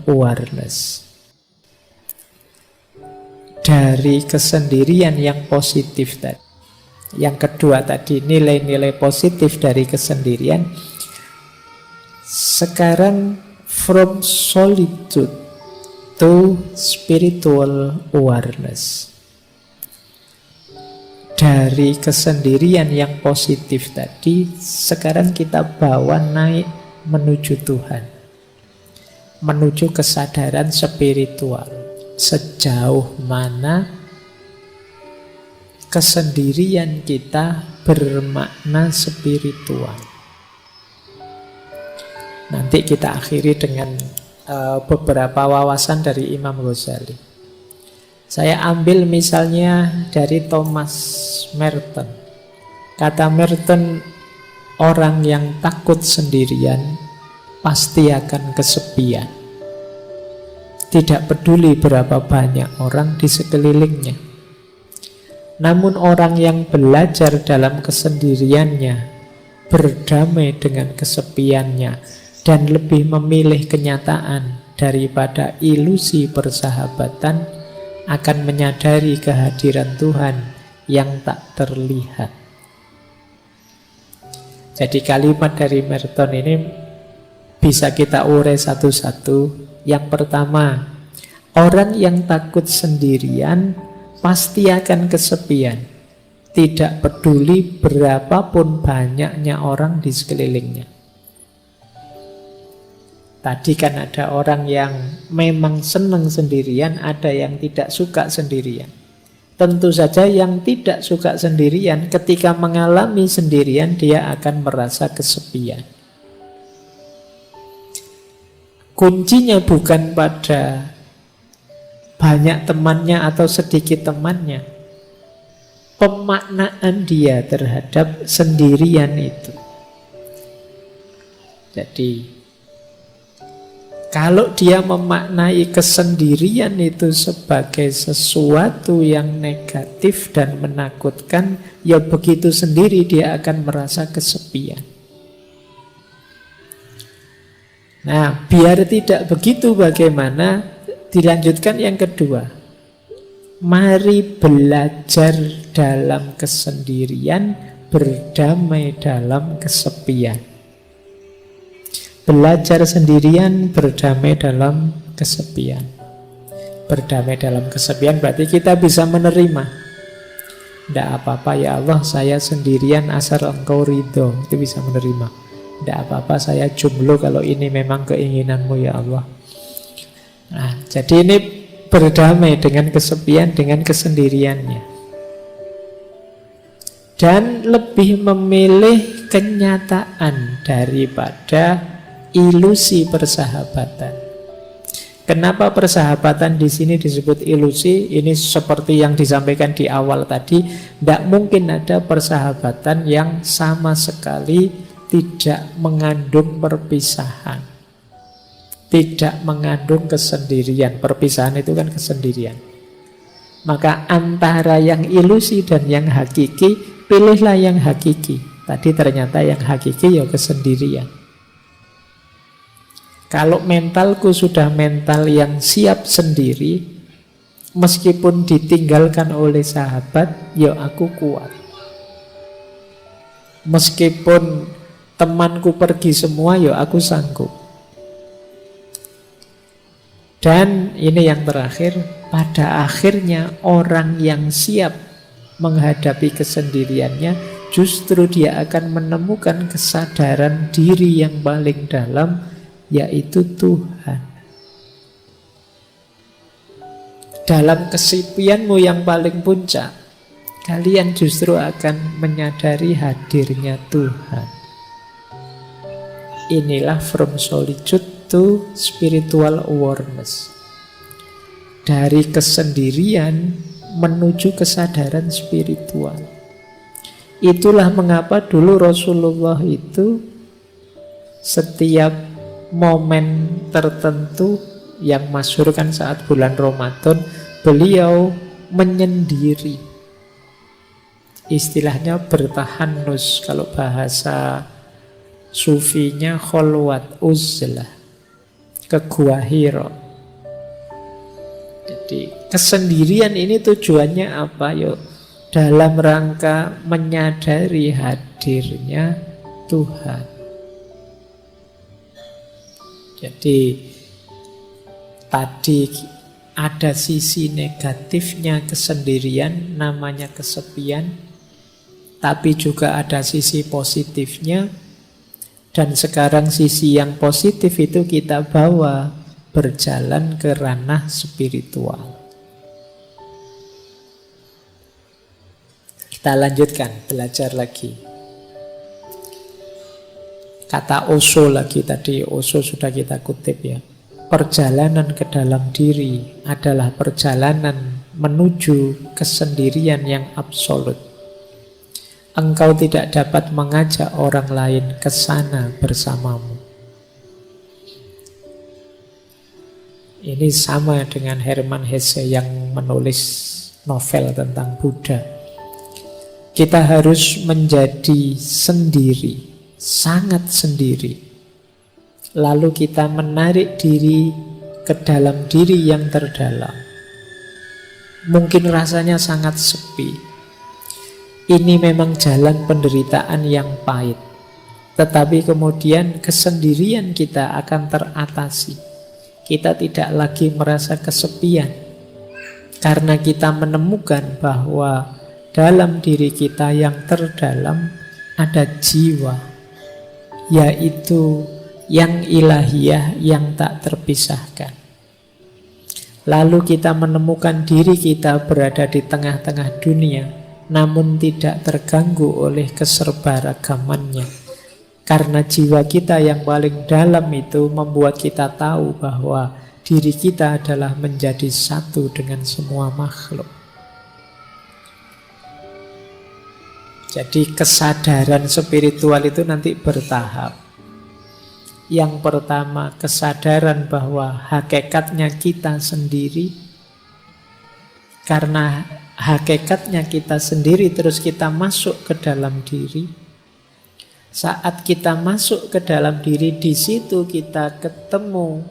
awareness. Dari kesendirian yang positif tadi. Yang kedua tadi, nilai-nilai positif dari kesendirian. Sekarang from solitude to spiritual awareness. Dari kesendirian yang positif tadi, sekarang kita bawa naik menuju Tuhan. Menuju kesadaran spiritual. Sejauh mana kesendirian kita bermakna spiritual. Nanti kita akhiri dengan beberapa wawasan dari Imam Ghazali. Saya ambil misalnya dari Thomas Merton. Kata Merton, orang yang takut sendirian pasti akan kesepian. Tidak peduli berapa banyak orang di sekelilingnya. Namun orang yang belajar dalam kesendiriannya, berdamai dengan kesepiannya, dan lebih memilih kenyataan daripada ilusi persahabatan, akan menyadari kehadiran Tuhan yang tak terlihat. Jadi kalimat dari Merton ini bisa kita urai satu-satu. Yang pertama, orang yang takut sendirian pasti akan kesepian. Tidak peduli berapapun banyaknya orang di sekelilingnya. Tadi kan ada orang yang memang senang sendirian, ada yang tidak suka sendirian. Tentu saja yang tidak suka sendirian, ketika mengalami sendirian, dia akan merasa kesepian. Kuncinya bukan pada banyak temannya atau sedikit temannya. Pemaknaan dia terhadap sendirian itu. Jadi, kalau dia memaknai kesendirian itu sebagai sesuatu yang negatif dan menakutkan, ya begitu sendiri dia akan merasa kesepian. Nah, biar tidak begitu bagaimana? Dilanjutkan yang kedua. Mari belajar dalam kesendirian, berdamai dalam kesepian. Belajar sendirian, berdamai dalam kesepian. Berdamai dalam kesepian berarti kita bisa menerima. Tidak apa-apa ya Allah, saya sendirian asal Engkau ridho. Itu bisa menerima. Tidak apa-apa, saya jomblo kalau ini memang keinginanmu ya Allah. Nah, jadi ini berdamai dengan kesepian, dengan kesendiriannya. Dan lebih memilih kenyataan daripada ilusi persahabatan. Kenapa persahabatan di sini disebut ilusi? Ini seperti yang disampaikan di awal tadi. Tidak mungkin ada persahabatan yang sama sekali tidak mengandung perpisahan, tidak mengandung kesendirian. Perpisahan itu kan kesendirian. Maka antara yang ilusi dan yang hakiki, pilihlah yang hakiki. Tadi ternyata yang hakiki ya kesendirian. Kalau mentalku sudah mental yang siap sendiri, meskipun ditinggalkan oleh sahabat, ya aku kuat. Meskipun temanku pergi semua, ya aku sanggup. Dan ini yang terakhir, pada akhirnya orang yang siap menghadapi kesendiriannya, justru dia akan menemukan kesadaran diri yang paling dalam, yaitu Tuhan. Dalam kesepianmu yang paling puncak, kalian justru akan menyadari hadirnya Tuhan. Inilah from solitude to spiritual awareness. Dari kesendirian menuju kesadaran spiritual. Itulah mengapa dulu Rasulullah itu setiap momen tertentu yang masyhur kan saat bulan Ramadan, beliau menyendiri. Istilahnya bertahanus, kalau bahasa sufinya kholwat uzlah. ke Gua Hira. Jadi kesendirian ini tujuannya apa? Yuk, dalam rangka menyadari hadirnya Tuhan. Jadi tadi ada sisi negatifnya kesendirian, namanya kesepian, tapi juga ada sisi positifnya. Dan sekarang sisi yang positif itu kita bawa berjalan ke ranah spiritual. Kita lanjutkan, belajar lagi. Kata Osho lagi tadi, Osho sudah kita kutip ya. Perjalanan ke dalam diri adalah perjalanan menuju kesendirian yang absolut. Engkau tidak dapat mengajak orang lain ke sana bersamamu. Ini sama dengan Hermann Hesse yang menulis novel tentang Buddha. Kita harus menjadi sendiri, sangat sendiri. Lalu kita menarik diri ke dalam diri yang terdalam. Mungkin rasanya sangat sepi. Ini memang jalan penderitaan yang pahit. Tetapi kemudian kesendirian kita akan teratasi. Kita tidak lagi merasa kesepian. Karena kita menemukan bahwa dalam diri kita yang terdalam ada jiwa, yaitu yang ilahiyah yang tak terpisahkan. Lalu kita menemukan diri kita berada di tengah-tengah dunia, namun tidak terganggu oleh keserbaragamannya. Karena jiwa kita yang paling dalam itu membuat kita tahu bahwa diri kita adalah menjadi satu dengan semua makhluk. Jadi kesadaran spiritual itu nanti bertahap. Yang pertama, kesadaran bahwa hakikatnya kita sendiri. Karena hakikatnya kita sendiri, terus kita masuk ke dalam diri. Saat kita masuk ke dalam diri, di situ kita ketemu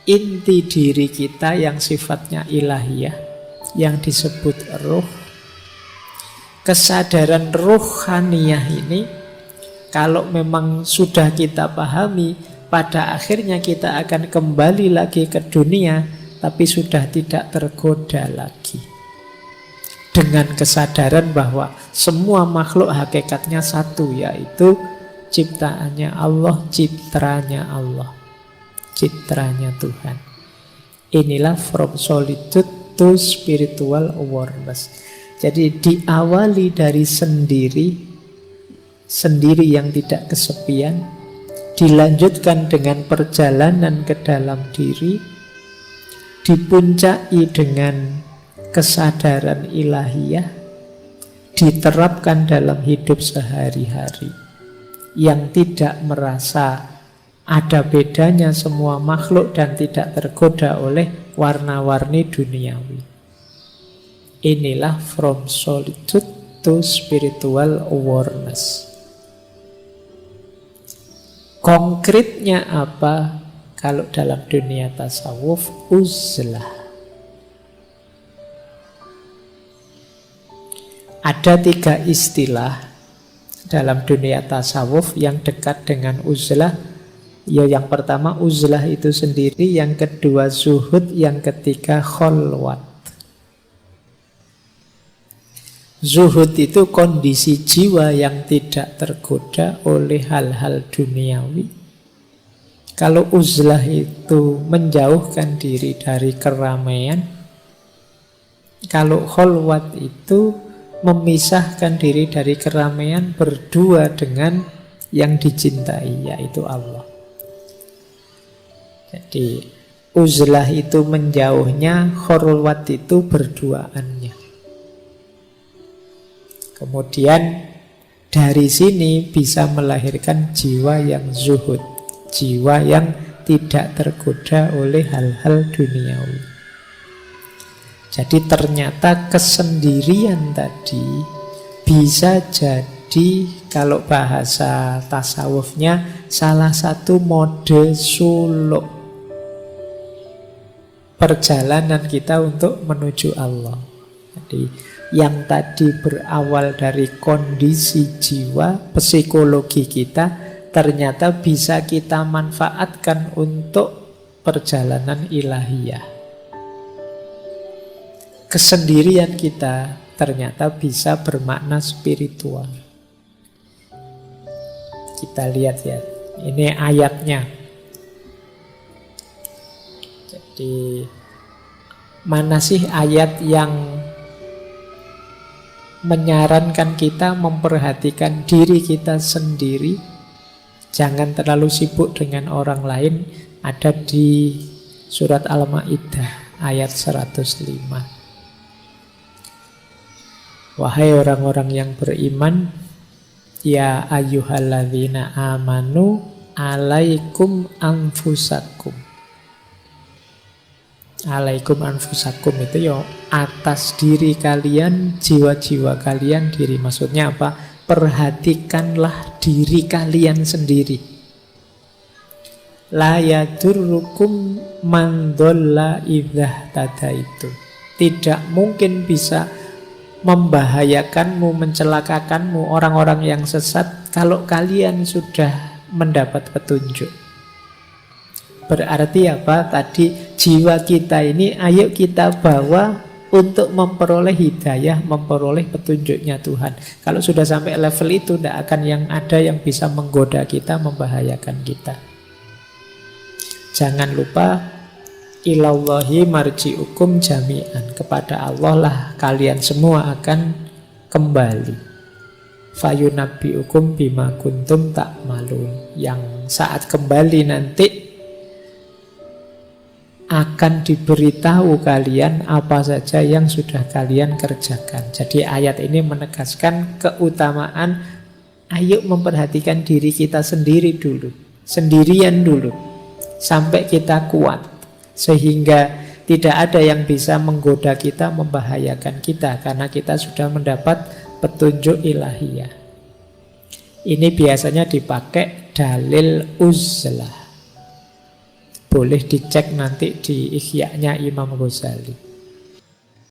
inti diri kita yang sifatnya ilahiyah, yang disebut ruh. Kesadaran ruhaniyah ini, kalau memang sudah kita pahami, pada akhirnya kita akan kembali lagi ke dunia, tapi sudah tidak tergoda lagi. Dengan kesadaran bahwa semua makhluk hakikatnya satu, yaitu ciptaannya Allah, citranya Allah, citranya Tuhan. Inilah from solitude to spiritual awareness. Jadi diawali dari sendiri, sendiri yang tidak kesepian, dilanjutkan dengan perjalanan ke dalam diri, dipuncai dengan kesadaran ilahiyah, diterapkan dalam hidup sehari-hari, yang tidak merasa ada bedanya semua makhluk dan tidak tergoda oleh warna-warni duniawi. Inilah from solitude to spiritual awareness. Konkretnya apa? Kalau dalam dunia tasawuf, uzlah. Ada 3 istilah dalam dunia tasawuf yang dekat dengan uzlah. Ya, yang pertama uzlah itu sendiri, yang kedua zuhud, yang ketiga kholwat. Zuhud itu kondisi jiwa yang tidak tergoda oleh hal-hal duniawi. Kalau uzlah itu menjauhkan diri dari keramaian. Kalau kholwat itu memisahkan diri dari keramaian, berdua dengan yang dicintai, yaitu Allah. Jadi uzlah itu menjauhnya, kholwat itu berduaannya. Kemudian dari sini bisa melahirkan jiwa yang zuhud, jiwa yang tidak tergoda oleh hal-hal duniawi. Jadi ternyata kesendirian tadi bisa jadi, kalau bahasa tasawufnya, salah satu mode suluk. perjalanan kita untuk menuju Allah. Jadi yang tadi berawal dari kondisi jiwa, psikologi kita, ternyata bisa kita manfaatkan untuk perjalanan ilahiyah. Kesendirian kita ternyata bisa bermakna spiritual. Kita lihat ya, ini ayatnya. Jadi mana sih ayat yang menyarankan kita memperhatikan diri kita sendiri, jangan terlalu sibuk dengan orang lain? Ada di surat Al-Maidah ayat 105. Wahai orang-orang yang beriman, ya ayyuhalladzina amanu alaikum anfusakum. Alaikum anfusakum itu ya atas diri kalian, jiwa-jiwa kalian diri. Maksudnya apa? Perhatikanlah diri kalian sendiri. La yadurrukum man dhalla idza tadaitu. Tidak mungkin bisa membahayakanmu, mencelakakanmu orang-orang yang sesat kalau kalian sudah mendapat petunjuk. Berarti apa? Tadi jiwa kita ini ayo kita bawa untuk memperoleh hidayah, memperoleh petunjuknya Tuhan. Kalau sudah sampai level itu, tidak akan yang ada yang bisa menggoda kita, membahayakan kita. Jangan lupa, ilallahi marji'ukum jami'an. Kepada Allah lah kalian semua akan kembali. Fayunabbi'ukum bima kuntum ta'malun. Yang saat kembali nanti akan diberitahu kalian apa saja yang sudah kalian kerjakan. Jadi ayat ini menegaskan keutamaan ayo memperhatikan diri kita sendiri dulu, sendirian dulu, sampai kita kuat, sehingga tidak ada yang bisa menggoda kita, membahayakan kita, karena kita sudah mendapat petunjuk ilahiyah. Ini biasanya dipakai dalil uzlah. Boleh dicek nanti di Ihya-nya Imam Ghazali.